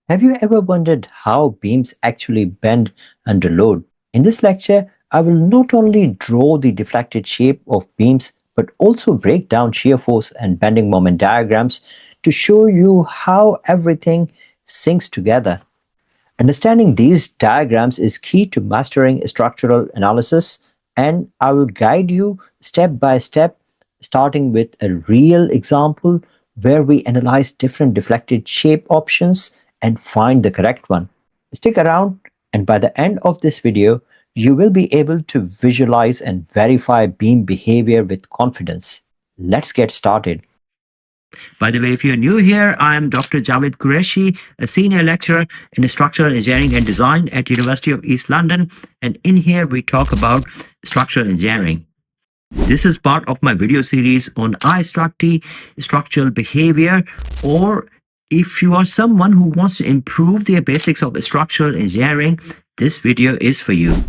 Have you ever wondered how beams actually bend under load? In this lecture, I will not only draw the deflected shape of beams, but also break down shear force and bending moment diagrams to show you how everything syncs together. Understanding these diagrams is key to mastering structural analysis, and I will guide you step by step, starting with a real example where we analyze different deflected shape options and find the correct one. Stick around, and by the end of this video, you will be able to visualize and verify beam behavior with confidence. Let's get started. By the way, if you're new here, I am Dr. Jawed Qureshi, a senior lecturer in structural engineering and design at University of East London, and in here we talk about structural engineering. This is part of my video series on IStructE, structural behavior, or if you are someone who wants to improve the basics of structural engineering, this video is for you.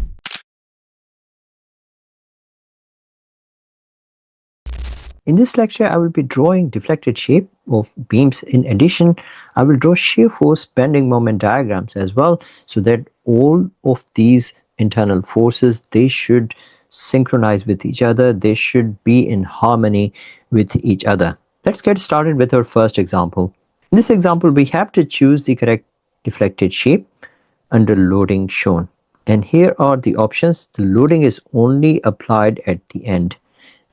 In this lecture, I will be drawing deflected shape of beams. In addition, I will draw shear force bending moment diagrams as well, so that all of these internal forces, they should synchronize with each other. They should be in harmony with each other. Let's get started with our first example. In this example, we have to choose the correct deflected shape under loading shown. And here are the options. The loading is only applied at the end,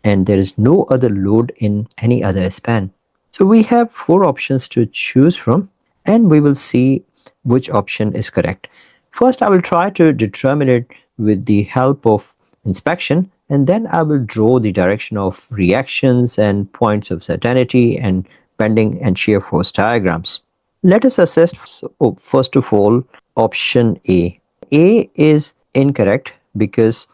and there is no other load in any other span. So we have 4 options to choose from, and we will see which option is correct. First, I will try to determine it with the help of inspection, and then I will draw the direction of reactions and points of certainty and bending and shear force diagrams. Let us assess first of all option A. A is incorrect because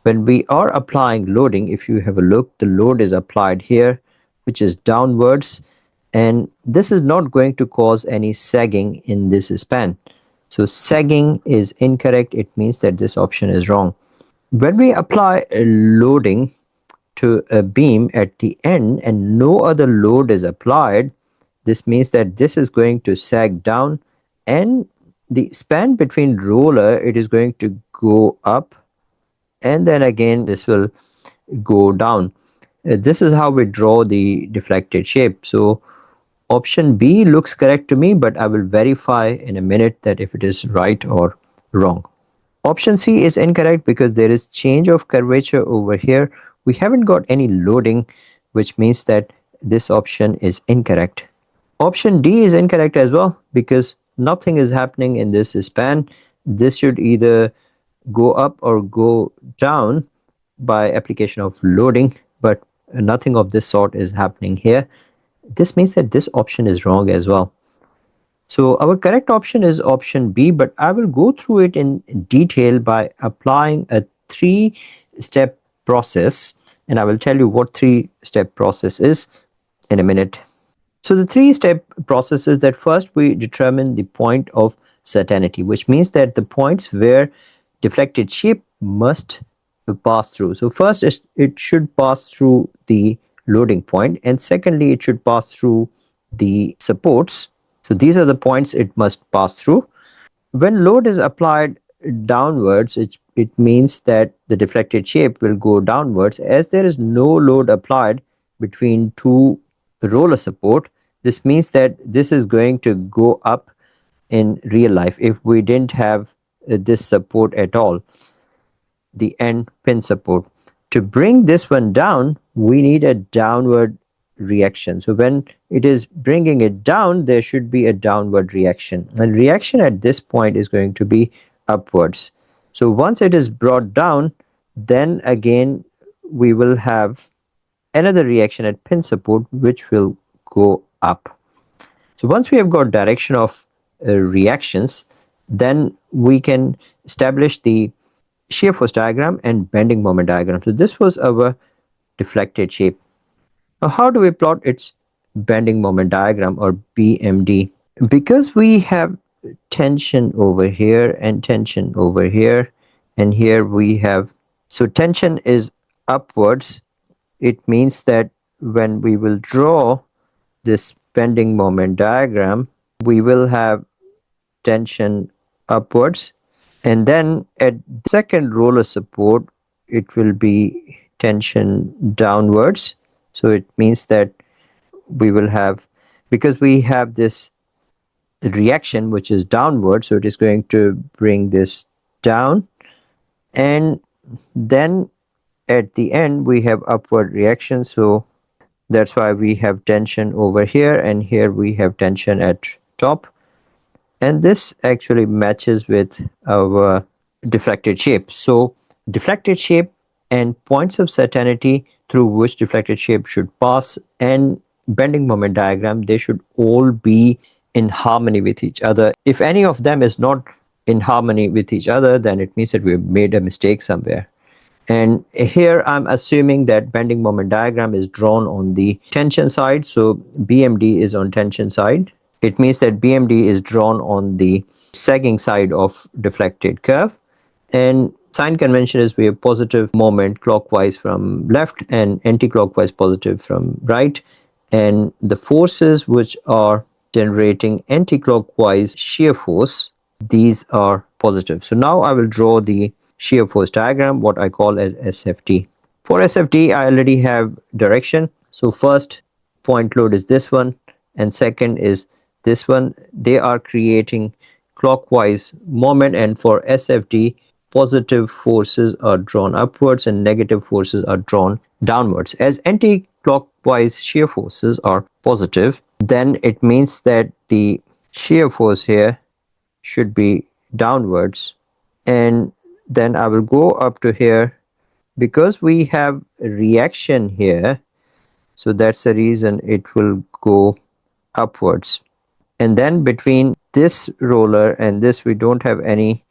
when we are applying loading, if you have a look, the load is applied here, which is downwards, and this is not going to cause any sagging in this span. So sagging is incorrect. It means that this option is wrong. When we apply a loading to a beam at the end and no other load is applied, this means that this is going to sag down, and the span between roller, it is going to go up, and then again this will go down. This is how we draw the deflected shape. So option B looks correct to me, but I will verify in a minute that if it is right or wrong. Option C is incorrect because there is change of curvature over here. We haven't got any loading, which means that this option is incorrect. Option D is incorrect as well because nothing is happening in this span. This should either go up or go down by application of loading, but nothing of this sort is happening here. This means that this option is wrong as well. So our correct option is option B, but I will go through it in detail by applying a 3-step process, and I will tell you what 3-step process is in a minute. So the 3-step process is that first we determine the point of certainty, which means that the points where deflected shape must pass through. So first it should pass through the loading point, and secondly it should pass through the supports. So these are the points it must pass through. When load is applied downwards, it means that the deflected shape will go downwards. As there is no load applied between 2 roller support, this means that this is going to go up in real life if we didn't have this support at all, the end pin support. To bring this one down, we need a downward reaction. So when it is bringing it down, there should be a downward reaction, and reaction at this point is going to be upwards. So once it is brought down, then again we will have another reaction at pin support, which will go up. So once we have got direction of reactions, then we can establish the shear force diagram and bending moment diagram. So this was our deflected shape. Now how do we plot its bending moment diagram, or BMD? Because we have tension over here and tension over here, and here we have, so tension is upwards. It means that when we will draw this bending moment diagram, we will have tension upwards, and then at the second roller support it will be tension downwards. So it means that we will have, because we have this reaction which is downward, so it is going to bring this down, and then at the end we have upward reaction. So that's why we have tension over here, and here we have tension at top, and this actually matches with our deflected shape. So deflected shape and points of certainty through which deflected shape should pass and bending moment diagram, they should all be in harmony with each other. If any of them is not in harmony with each other, then it means that we've made a mistake somewhere. And here I'm assuming that bending moment diagram is drawn on the tension side. So BMD is on tension side. It means that BMD is drawn on the sagging side of deflected curve. And sign convention is we have positive moment clockwise from left and anti-clockwise positive from right. And the forces which are generating anti-clockwise shear force, these are positive. So now I will draw the shear force diagram, what I call as SFD. For SFD, I already have direction. So first point load is this one, and second is this one. They are creating clockwise moment, and for SFD, positive forces are drawn upwards and negative forces are drawn downwards. As anti-clockwise shear forces are positive, then it means that the shear force here should be downwards, and then I will go up to here because we have a reaction here, so that's the reason it will go upwards. And then between this roller and this we don't have any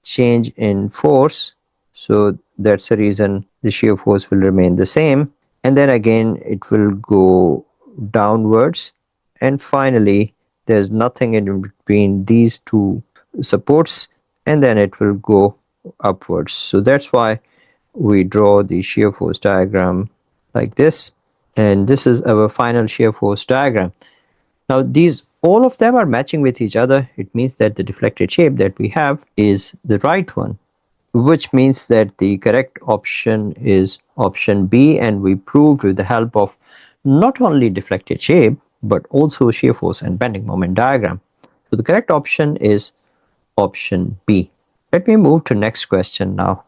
change in force, so that's the reason the shear force will remain the same, and then again it will go downwards, and finally there's nothing in between these two supports, and then it will go upwards. So that's why we draw the shear force diagram like this, and this is our final shear force diagram. Now these all of them are matching with each other. It means that the deflected shape that we have is the right one, which means that the correct option is option B, and we proved with the help of not only deflected shape but also shear force and bending moment diagram. So the correct option is option B. Let me move to next question now.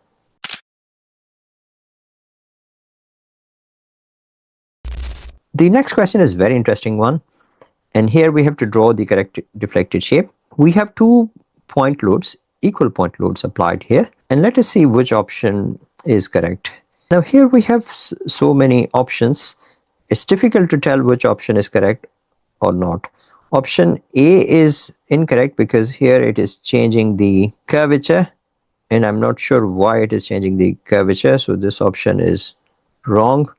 The next question is very interesting one, and here we have to draw the correct deflected shape. We have two point loads, equal point loads applied here, and let us see which option is correct. Now here we have so many options, it's difficult to tell which option is correct or not. Option A is incorrect because here it is changing the curvature, and I'm not sure why it is changing the curvature, so this option is wrong.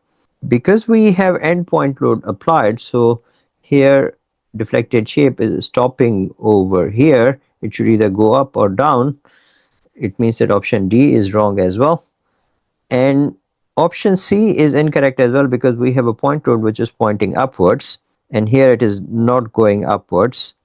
Because we have endpoint load applied, so here deflected shape is stopping over here, it should either go up or down. It means that option D is wrong as well. And option C is incorrect as well because we have a point load which is pointing upwards, and here it is not going upwards.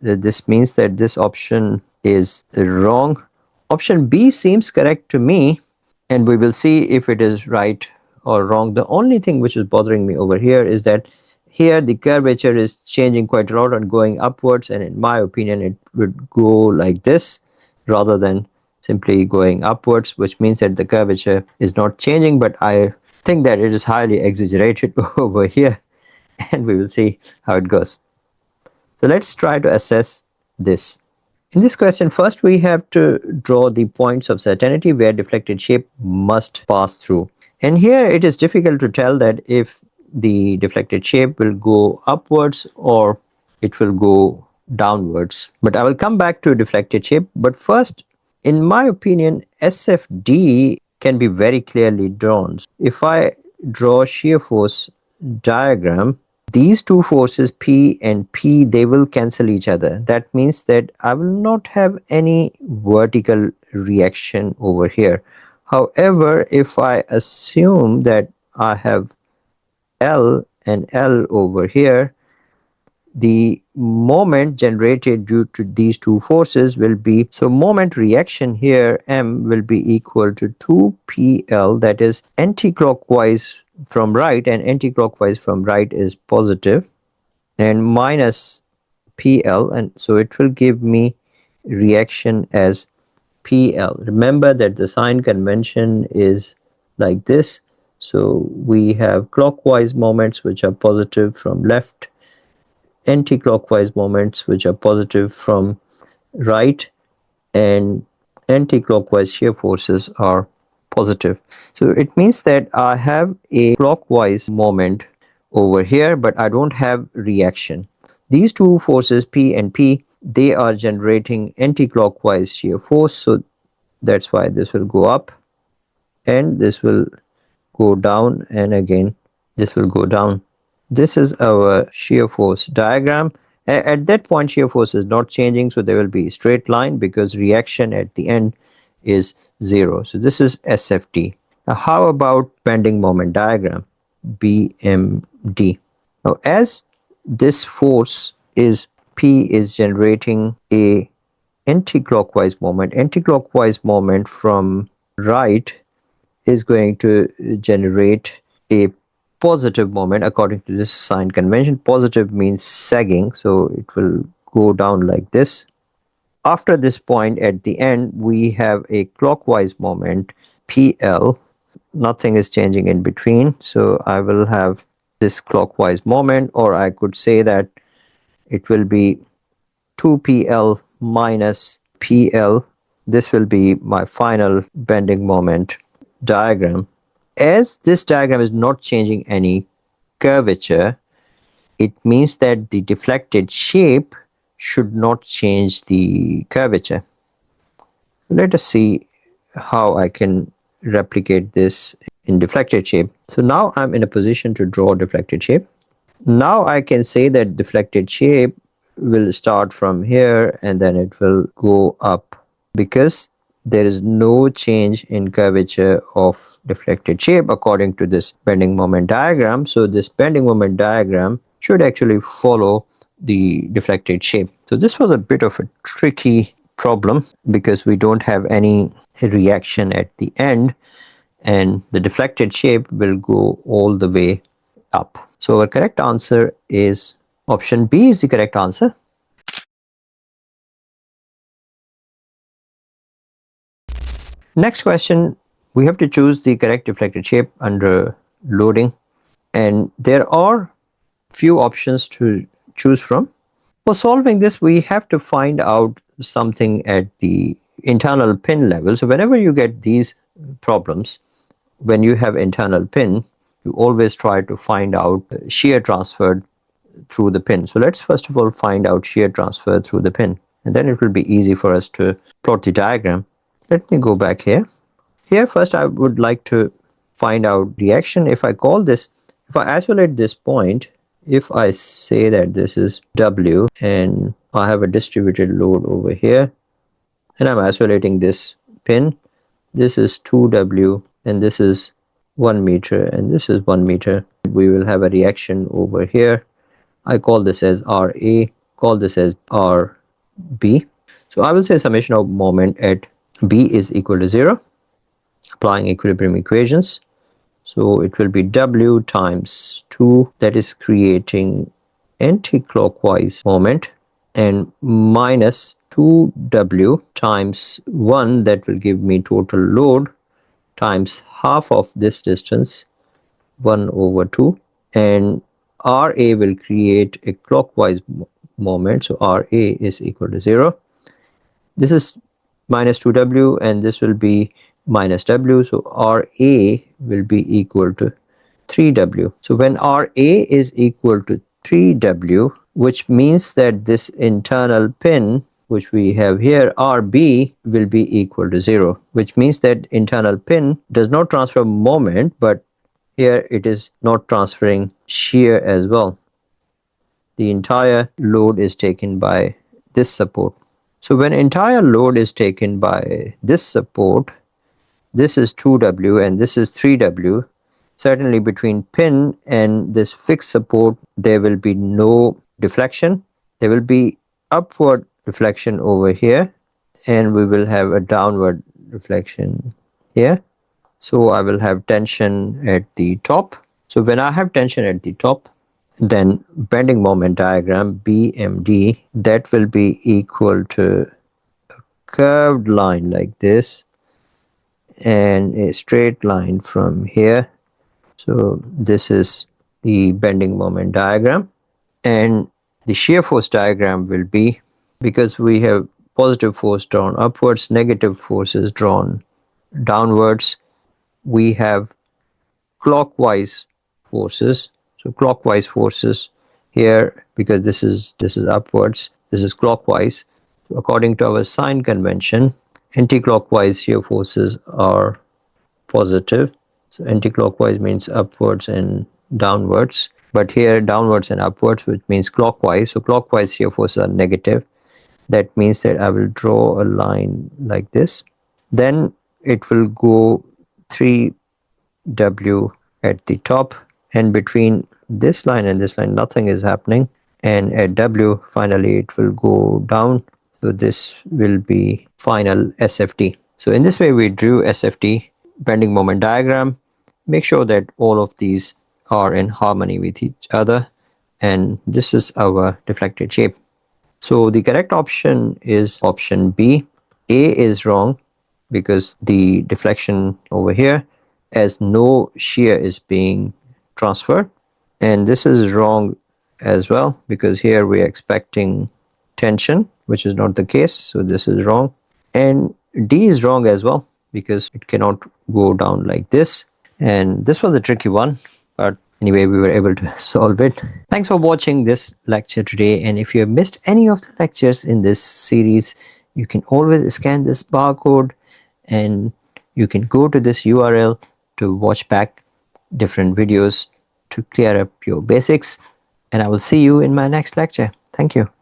This means that this option is wrong. Option B seems correct to me, and we will see if it is right or wrong. The only thing which is bothering me over here is that here the curvature is changing quite a lot and going upwards, and in my opinion it would go like this rather than simply going upwards, which means that the curvature is not changing, but I think that it is highly exaggerated over here, and we will see how it goes. So let's try to assess this. In this question, first we have to draw the points of certainty where deflected shape must pass through. And here it is difficult to tell that if the deflected shape will go upwards or it will go downwards. But I will come back to deflected shape. But first, in my opinion, SFD can be very clearly drawn. If I draw shear force diagram, these two forces P and P, they will cancel each other. That means that I will not have any vertical reaction over here. However, if I assume that I have L and L over here, the moment generated due to these two forces will be, so moment reaction here M will be equal to 2PL, that is anti-clockwise from right, and anti-clockwise from right is positive, and minus PL, and so it will give me reaction as PL. Remember that the sign convention is like this. So we have clockwise moments which are positive from left, anti-clockwise moments which are positive from right, and anti-clockwise shear forces are positive. So it means that I have a clockwise moment over here, but I don't have reaction. These two forces P and P, they are generating anti-clockwise shear force, so that's why this will go up and this will go down, and again this will go down. This is our shear force diagram. At that point shear force is not changing, so there will be a straight line because reaction at the end is 0. So this is SFT. Now how about bending moment diagram, BMD? Now as this force is P is generating a anti-clockwise moment from right is going to generate a positive moment according to this sign convention. Positive means sagging, so it will go down like this. After this point at the end, we have a clockwise moment, PL. Nothing is changing in between, so I will have this clockwise moment, or I could say that it will be 2PL minus PL. This will be my final bending moment diagram. As this diagram is not changing any curvature, it means that the deflected shape should not change the curvature. Let us see how I can replicate this in deflected shape. So now I'm in a position to draw deflected shape. Now I can say that deflected shape will start from here and then it will go up because there is no change in curvature of deflected shape according to this bending moment diagram. So this bending moment diagram should actually follow the deflected shape. So this was a bit of a tricky problem because we don't have any reaction at the end, and the deflected shape will go all the way up. So our correct answer is option B is the correct answer. Next question, we have to choose the correct deflected shape under loading, and there are few options to choose from. For solving this, we have to find out something at the internal pin level. So whenever you get these problems, when you have internal pin, you always try to find out shear transferred through the pin. So let's first of all find out shear transfer through the pin, and then it will be easy for us to plot the diagram. Let me go back here. Here first I would like to find out reaction. If I call this, if I isolate this point, if I say that this is W and I have a distributed load over here and I'm isolating this pin, this is 2W and this is 1 meter and this is 1 meter. We will have a reaction over here. I call this as RA, call this as RB. So I will say summation of moment at B is equal to 0, applying equilibrium equations. So it will be W times 2, that is creating anti-clockwise moment, and minus 2W times 1, that will give me total load, times half of this distance, 1 over 2, and RA will create a clockwise moment, so RA is equal to 0. This is minus 2W and this will be minus W, so RA will be equal to 3W. So when RA is equal to 3W, which means that this internal pin which we have here, RB, will be equal to 0, which means that internal pin does not transfer moment, but here it is not transferring shear as well. The entire load is taken by this support. So when entire load is taken by this support, this is 2W and this is 3W. Certainly between pin and this fixed support, there will be no deflection. there will be upward reflection over here, and we will have a downward reflection here. So I will have tension at the top. So when I have tension at the top, then bending moment diagram BMD, that will be equal to curved line like this and a straight line from here. So this is the bending moment diagram, and the shear force diagram will be, because we have positive force drawn upwards, negative forces drawn downwards, we have clockwise forces. So clockwise forces here, because this is upwards, this is clockwise. So according to our sign convention, anti-clockwise shear forces are positive. So anti-clockwise means upwards and downwards, but here downwards and upwards, which means clockwise. So clockwise shear forces are negative. That means that I will draw a line like this. Then it will go 3W at the top, and between this line and this line nothing is happening, and at W finally it will go down. So this will be final SFT. So in this way we drew SFT, bending moment diagram. Make sure that all of these are in harmony with each other, and this is our deflected shape. So the correct option is option B. A is wrong because the deflection over here, as no shear is being transferred, and this is wrong as well because here we are expecting tension, which is not the case. So this is wrong, and D is wrong as well because it cannot go down like this. And this was a tricky one, but anyway, we were able to solve it. Thanks for watching this lecture today, and if you have missed any of the lectures in this series, you can always scan this barcode and you can go to this URL to watch back different videos to clear up your basics. And I will see you in my next lecture. Thank you.